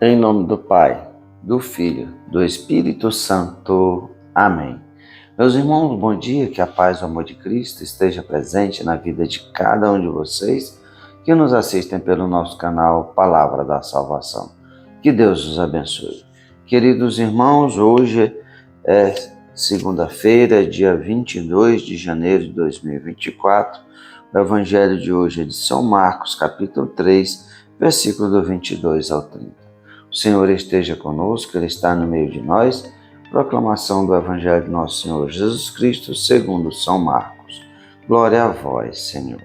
Em nome do Pai, do Filho, do Espírito Santo. Amém. Meus irmãos, bom dia, que a paz e o amor de Cristo esteja presente na vida de cada um de vocês que nos assistem pelo nosso canal Palavra da Salvação. Que Deus os abençoe. Queridos irmãos, hoje é segunda-feira, dia 22 de janeiro de 2024. O evangelho de hoje é de São Marcos, capítulo 3, versículo do 22 ao 30. O Senhor esteja conosco, Ele está no meio de nós. Proclamação do Evangelho de nosso Senhor Jesus Cristo, segundo São Marcos. Glória a vós, Senhor.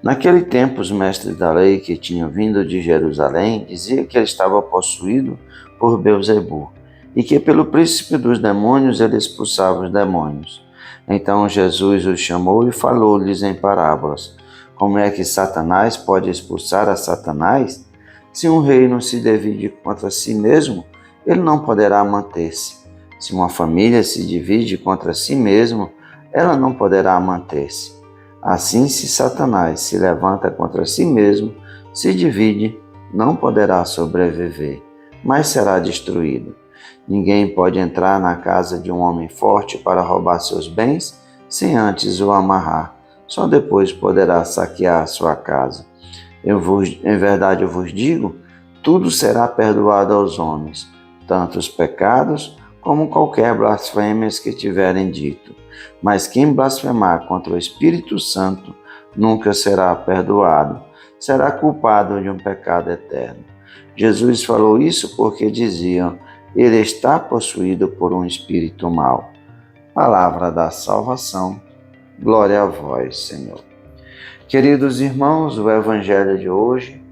Naquele tempo, os mestres da lei que tinham vindo de Jerusalém diziam que ele estava possuído por Beelzebu e que pelo príncipe dos demônios ele expulsava os demônios. Então Jesus os chamou e falou-lhes em parábolas. Como é que Satanás pode expulsar a Satanás? Se um reino se divide contra si mesmo, ele não poderá manter-se. Se uma família se divide contra si mesmo, ela não poderá manter-se. Assim, se Satanás se levanta contra si mesmo, se divide, não poderá sobreviver, mas será destruído. Ninguém pode entrar na casa de um homem forte para roubar seus bens, sem antes o amarrar. Só depois poderá saquear sua casa. Em verdade eu vos digo, tudo será perdoado aos homens, tanto os pecados como qualquer blasfêmia que tiverem dito. Mas quem blasfemar contra o Espírito Santo nunca será perdoado, será culpado de um pecado eterno. Jesus falou isso porque diziam, ele está possuído por um espírito mau. Palavra da salvação, glória a vós, Senhor. Queridos irmãos, o Evangelho de hoje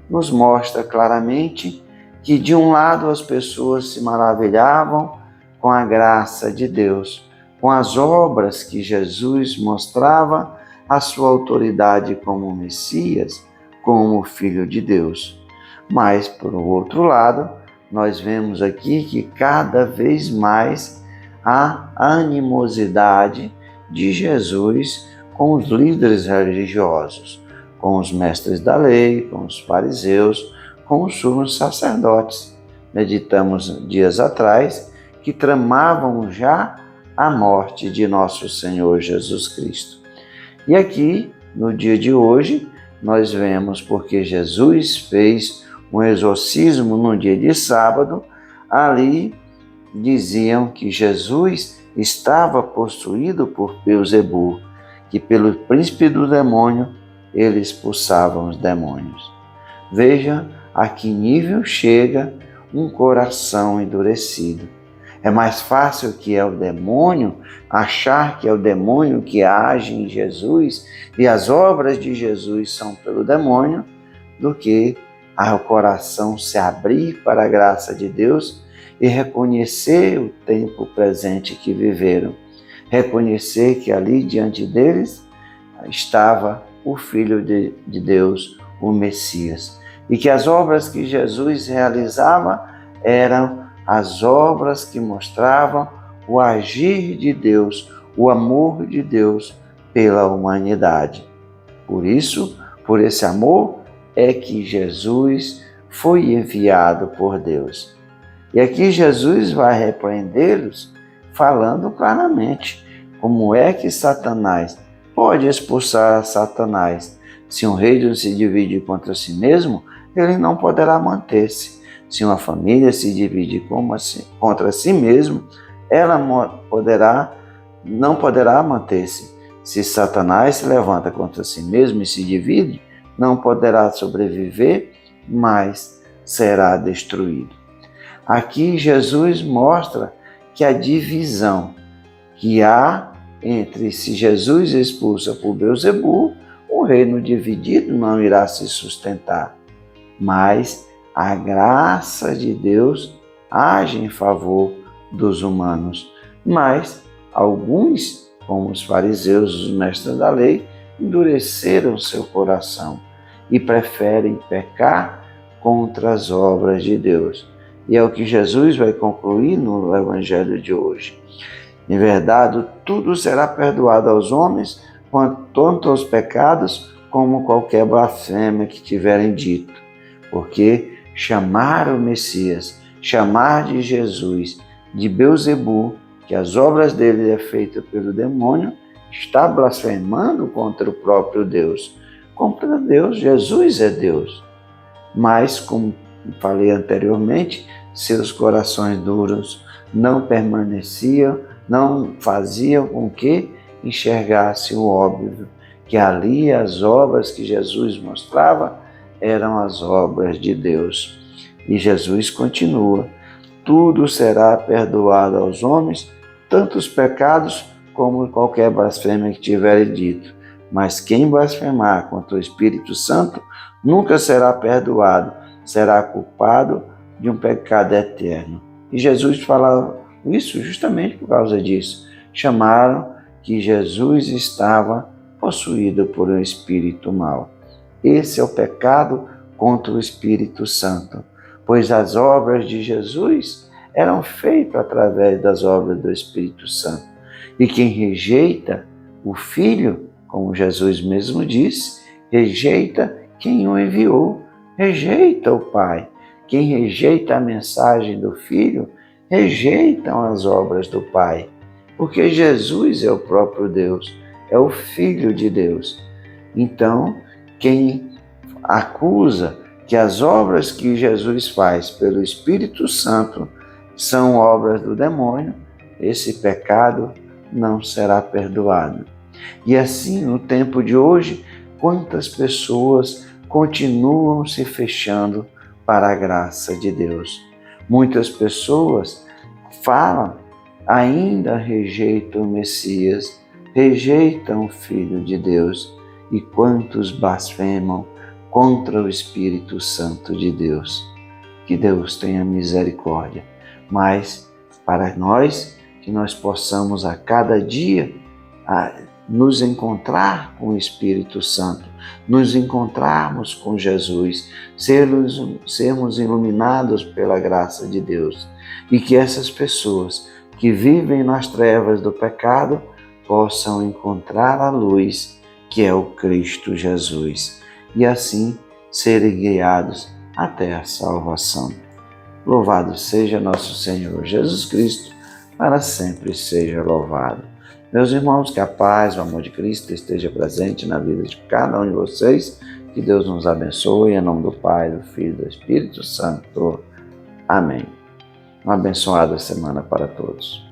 nos mostra claramente que, de um lado, as pessoas se maravilhavam com a graça de Deus, com as obras que Jesus mostrava a sua autoridade como Messias, como Filho de Deus. Mas, por outro lado, nós vemos aqui que cada vez mais a animosidade de Jesus com os líderes religiosos, com os mestres da lei, com os fariseus, com os sumos sacerdotes. Meditamos dias atrás que tramavam já a morte de nosso Senhor Jesus Cristo. E aqui, no dia de hoje, nós vemos porque Jesus fez um exorcismo no dia de sábado, ali diziam que Jesus estava possuído por Beelzebu, que pelo príncipe do demônio ele expulsava os demônios. Veja a que nível chega um coração endurecido. É mais fácil que é o demônio, achar que é o demônio que age em Jesus e as obras de Jesus são pelo demônio, do que o coração se abrir para a graça de Deus e reconhecer o tempo presente que viveram. Reconhecer que ali diante deles estava o Filho de Deus, o Messias. E que as obras que Jesus realizava eram as obras que mostravam o agir de Deus, o amor de Deus pela humanidade. Por isso, por esse amor, é que Jesus foi enviado por Deus. E aqui Jesus vai repreendê-los falando claramente como é que Satanás pode expulsar Satanás. Se um reino se divide contra si mesmo, ele não poderá manter-se. Se uma família se divide contra si mesmo, ela não poderá manter-se. Se Satanás se levanta contra si mesmo e se divide, não poderá sobreviver, mas será destruído. Aqui Jesus mostra que a divisão que há entre se Jesus expulsa por Beelzebu, o reino dividido não irá se sustentar. Mas a graça de Deus age em favor dos humanos. Mas alguns, como os fariseus, os mestres da lei, endureceram seu coração e preferem pecar contra as obras de Deus. E é o que Jesus vai concluir no Evangelho de hoje. Em verdade, tudo será perdoado aos homens, tanto aos pecados como qualquer blasfêmia que tiverem dito, porque chamar o Messias, chamar de Jesus, de Belzebu, que as obras dele é feita pelo demônio, está blasfemando contra o próprio Deus. Contra Deus, Jesus é Deus. Mas, como falei anteriormente, seus corações duros não permaneciam, não faziam com que enxergasse o óbvio, que ali as obras que Jesus mostrava eram as obras de Deus. E Jesus continua: tudo será perdoado aos homens, tanto os pecados como qualquer blasfêmia que tiverem dito. Mas quem blasfemar contra o Espírito Santo nunca será perdoado, será culpado de um pecado eterno. E Jesus falava isso justamente por causa disso. Chamaram que Jesus estava possuído por um espírito mau. Esse é o pecado contra o Espírito Santo, pois as obras de Jesus eram feitas através das obras do Espírito Santo. E quem rejeita o Filho, como Jesus mesmo disse, rejeita quem o enviou, rejeita o Pai. Quem rejeita a mensagem do Filho, rejeitam as obras do Pai. Porque Jesus é o próprio Deus, é o Filho de Deus. Então, quem acusa que as obras que Jesus faz pelo Espírito Santo são obras do demônio, esse pecado não será perdoado. E assim, no tempo de hoje, quantas pessoas continuam se fechando para a graça de Deus. Muitas pessoas falam, ainda rejeitam o Messias, rejeitam o Filho de Deus, e quantos blasfemam contra o Espírito Santo de Deus. Que Deus tenha misericórdia. Mas para nós, que nós possamos a cada dia nos encontrar com o Espírito Santo, nos encontrarmos com Jesus, sermos iluminados pela graça de Deus, e que essas pessoas que vivem nas trevas do pecado possam encontrar a luz, que é o Cristo Jesus, e assim serem guiados até a salvação. Louvado seja nosso Senhor Jesus Cristo, para sempre seja louvado. Meus irmãos, que a paz, o amor de Cristo esteja presente na vida de cada um de vocês. Que Deus nos abençoe, em nome do Pai, do Filho e do Espírito Santo. Amém. Uma abençoada semana para todos.